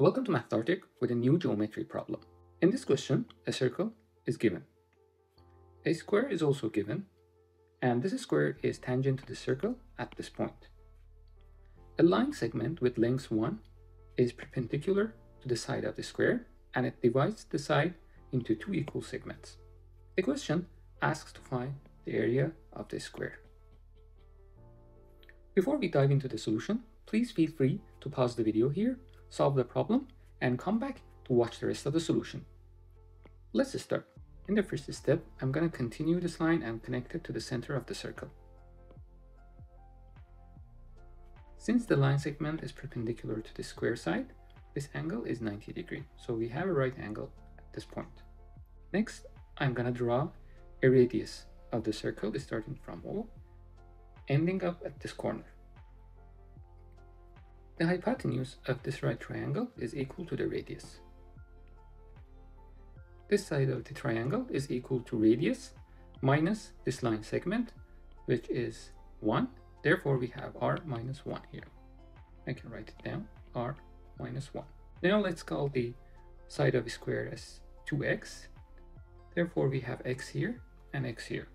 Welcome to Mathtartic with a new geometry problem. In this question, a circle is given. A square is also given, and this square is tangent to the circle at this point. A line segment with length 1 is perpendicular to the side of the square, and it divides the side into two equal segments. The question asks to find the area of the square. Before we dive into the solution, please feel free to pause the video here, solve the problem, and come back to watch the rest of the solution. Let's start. In the first step, I'm going to continue this line and connect it to the center of the circle. Since the line segment is perpendicular to the square side, this angle is 90 degrees, so we have a right angle at this point. Next, I'm going to draw a radius of the circle starting from O, ending up at this corner. The hypotenuse of this right triangle is equal to the radius. This side of the triangle is equal to radius minus this line segment, which is 1. Therefore, we have r minus 1 here. I can write it down, r minus 1. Now let's call the side of a square as 2x. Therefore, we have x here and x here.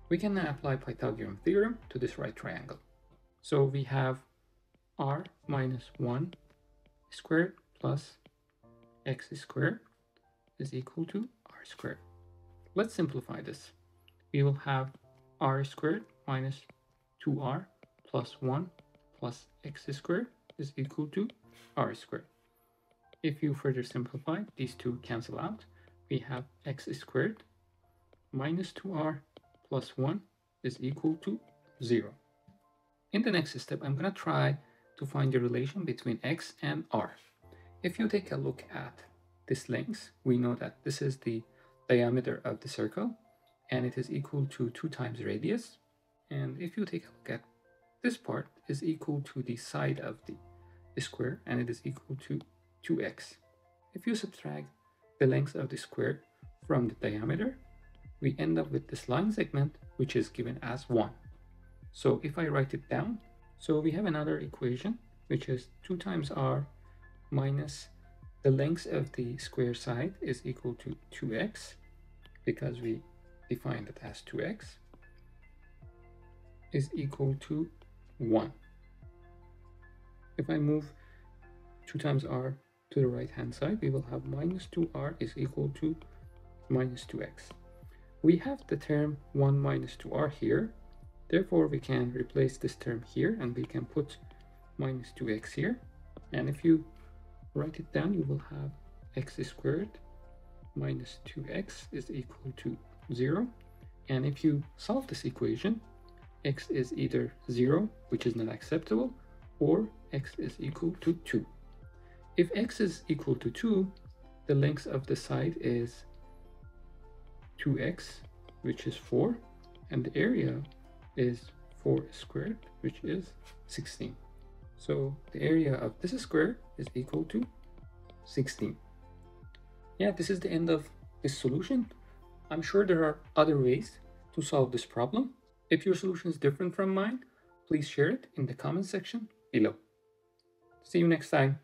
We can now apply Pythagorean theorem to this right triangle. So we have r minus 1 squared plus x squared is equal to r squared. Let's simplify this. We will have r squared minus 2r plus 1 plus x squared is equal to r squared. If you further simplify, these two cancel out. We have x squared minus 2r plus 1 is equal to 0. In the next step, I'm going to try to find the relation between x and r. If you take a look at this length, we know that this is the diameter of the circle, and it is equal to 2 times radius. And if you take a look at this part, is equal to the side of the square, and it is equal to 2x. If you subtract the length of the square from the diameter, we end up with this line segment, which is given as 1. So if I write it down, so we have another equation, which is 2 times r minus the length of the square side is equal to 2x, because we defined it as 2x, is equal to 1. If I move 2 times r to the right hand side, we will have minus 2r is equal to minus 2x. We have the term 1 minus 2r here. Therefore, we can replace this term here, and we can put minus 2x here. And if you write it down, you will have x squared minus 2x is equal to 0. And if you solve this equation, x is either 0, which is not acceptable, or x is equal to 2. If x is equal to 2, the length of the side is 2x, which is 4, and the area is 4 squared, which is 16. So the area of this square is equal to 16. Yeah, this is the end of this solution. I'm sure there are other ways to solve this problem. If your solution is different from mine, please share it in the comment section below. See you next time.